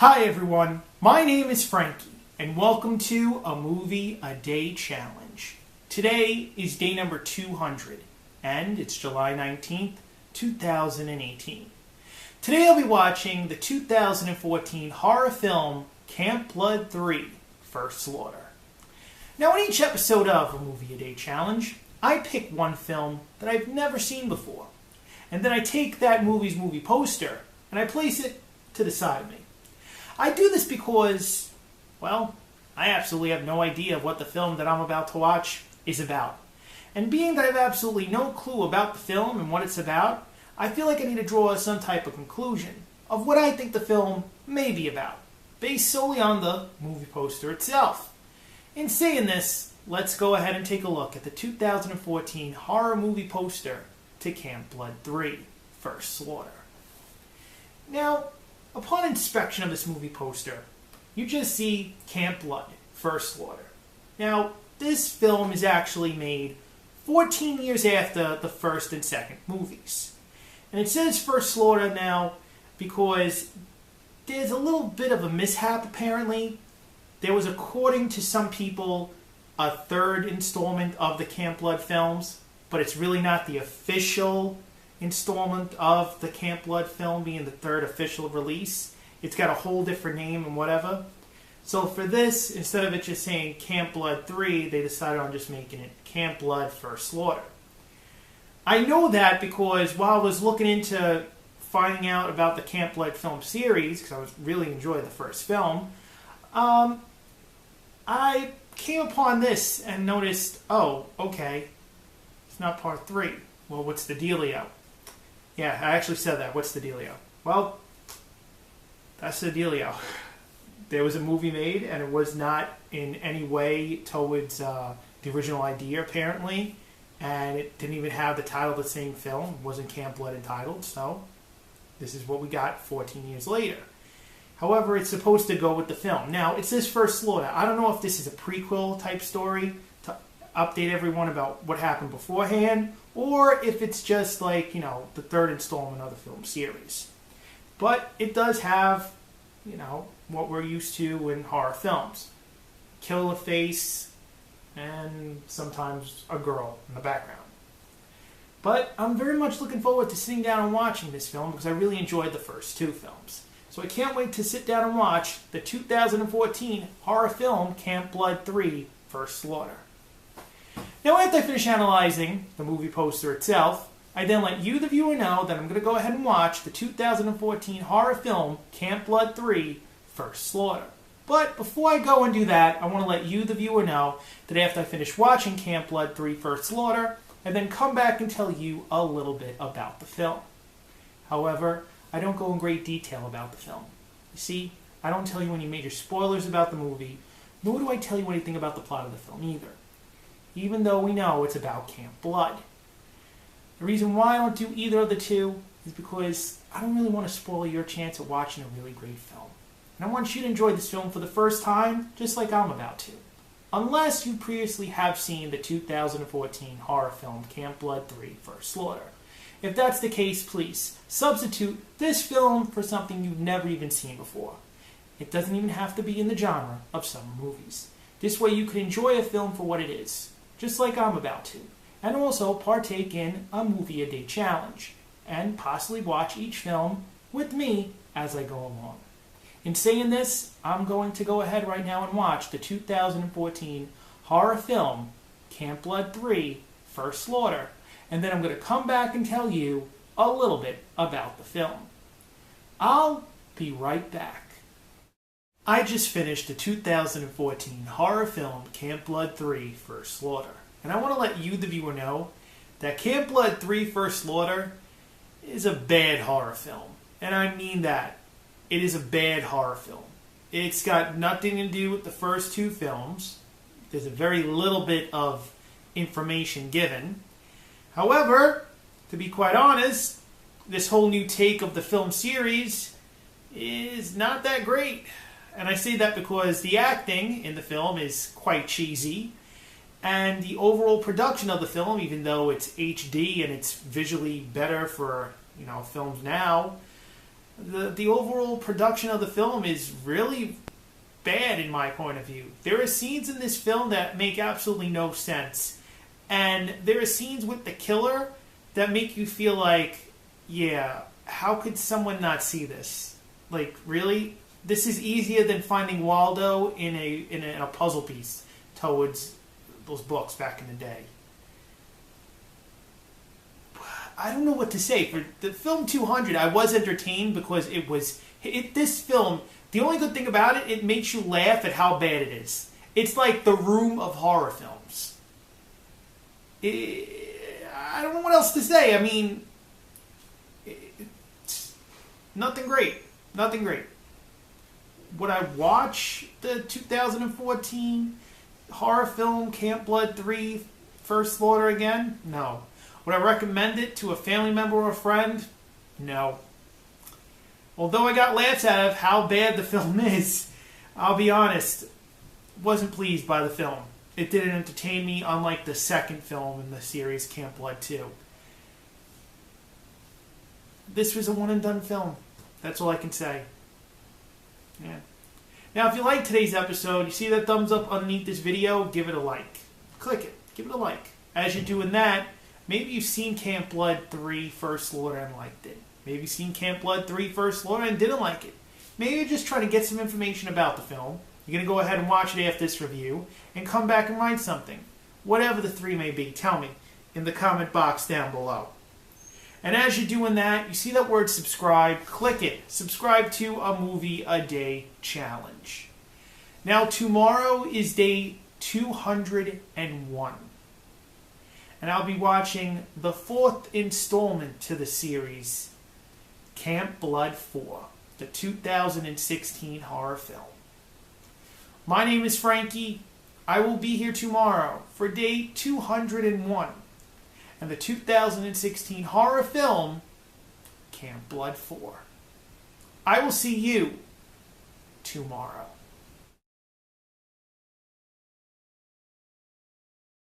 Hi everyone, my name is Frankie, and welcome to a Movie a Day Challenge. Today is day number 200, and it's July 19th, 2018. Today I'll be watching the 2014 horror film Camp Blood 3, First Slaughter. Now in each episode of a Movie a Day Challenge, I pick one film that I've never seen before, and then I take that movie's movie poster and I place it to the side of me. I do this because, well, I absolutely have no idea what the film that I'm about to watch is about. And being that I have absolutely no clue about the film and what it's about, I feel like I need to draw some type of conclusion of what I think the film may be about, based solely on the movie poster itself. In saying this, let's go ahead and take a look at the 2014 horror movie poster to Camp Blood 3, First Slaughter. Now, upon inspection of this movie poster, you just see Camp Blood, First Slaughter. Now, this film is actually made 14 years after the first and second movies. And it says First Slaughter now because there's a little bit of a mishap apparently. There was, according to some people, a third installment of the Camp Blood films, but it's really not the official installment of the Camp Blood film, being the third official release. It's got a whole different name and whatever. So for this, instead of it just saying Camp Blood 3, they decided on just making it Camp Blood First Slaughter. I know that because while I was looking into finding out about the Camp Blood film series, because I was really enjoying the first film, I came upon this and noticed, oh, okay, it's not part 3. Well, what's the dealio? Yeah, I actually said that. What's the dealio? Well, that's the dealio. There was a movie made, and it was not in any way towards the original idea, apparently. And it didn't even have the title of the same film. It wasn't Camp Blood entitled, so this is what we got 14 years later. However, it's supposed to go with the film. Now, it says First Slaughter. I don't know if this is a prequel type story to update everyone about what happened beforehand, or if it's just like, the third installment of the film series. But it does have, what we're used to in horror films. Kill a face, and sometimes a girl in the background. But I'm very much looking forward to sitting down and watching this film because I really enjoyed the first two films. So I can't wait to sit down and watch the 2014 horror film Camp Blood 3, First Slaughter. Now, after I finish analyzing the movie poster itself, I then let you, the viewer, know that I'm going to go ahead and watch the 2014 horror film Camp Blood 3, First Slaughter. But before I go and do that, I want to let you, the viewer, know that after I finish watching Camp Blood 3, First Slaughter, I then come back and tell you a little bit about the film. However, I don't go in great detail about the film. You see, I don't tell you any major spoilers about the movie, nor do I tell you anything about the plot of the film either, even though we know it's about Camp Blood. The reason why I don't do either of the two is because I don't really want to spoil your chance at watching a really great film. And I want you to enjoy this film for the first time, just like I'm about to. Unless you previously have seen the 2014 horror film Camp Blood 3, First Slaughter. If that's the case, please substitute this film for something you've never even seen before. It doesn't even have to be in the genre of summer movies. This way you can enjoy a film for what it is, just like I'm about to, and also partake in a Movie a Day Challenge, and possibly watch each film with me as I go along. In saying this, I'm going to go ahead right now and watch the 2014 horror film Camp Blood 3, First Slaughter, and then I'm going to come back and tell you a little bit about the film. I'll be right back. I just finished the 2014 horror film Camp Blood 3, First Slaughter. And I want to let you, the viewer, know that Camp Blood 3, First Slaughter is a bad horror film. And I mean that. It is a bad horror film. It's got nothing to do with the first two films. There's a very little bit of information given. However, to be quite honest, this whole new take of the film series is not that great. And I say that because the acting in the film is quite cheesy. And the overall production of the film, even though it's HD and it's visually better for, films now, The overall production of the film is really bad in my point of view. There are scenes in this film that make absolutely no sense. And there are scenes with the killer that make you feel like, yeah, how could someone not see this? Like, really? This is easier than finding Waldo in a puzzle piece towards those books back in the day. I don't know what to say. For the film 200, I was entertained because this film, the only good thing about it, it makes you laugh at how bad it is. It's like the Room of horror films. I don't know what else to say. I mean, it's nothing great. Nothing great. Would I watch the 2014 horror film Camp Blood 3 First Slaughter again? No. Would I recommend it to a family member or a friend? No. Although I got laughs out of how bad the film is, I'll be honest, wasn't pleased by the film. It didn't entertain me, unlike the second film in the series, Camp Blood 2. This was a one-and-done film. That's all I can say. Yeah. Now, if you like today's episode, you see that thumbs up underneath this video, give it a like. Click it. Give it a like. As you're doing that, maybe you've seen Camp Blood 3 First Slaughter and liked it. Maybe you've seen Camp Blood 3 First Slaughter and didn't like it. Maybe you're just trying to get some information about the film. You're going to go ahead and watch it after this review and come back and write something. Whatever the three may be, tell me in the comment box down below. And as you're doing that, you see that word subscribe, click it. Subscribe to a Movie a Day challenge. Now, tomorrow is day 201. And I'll be watching the 4th installment to the series, Camp Blood 4, the 2016 horror film. My name is Frankie. I will be here tomorrow for day 201 and the 2016 horror film, Camp Blood 4. I will see you tomorrow.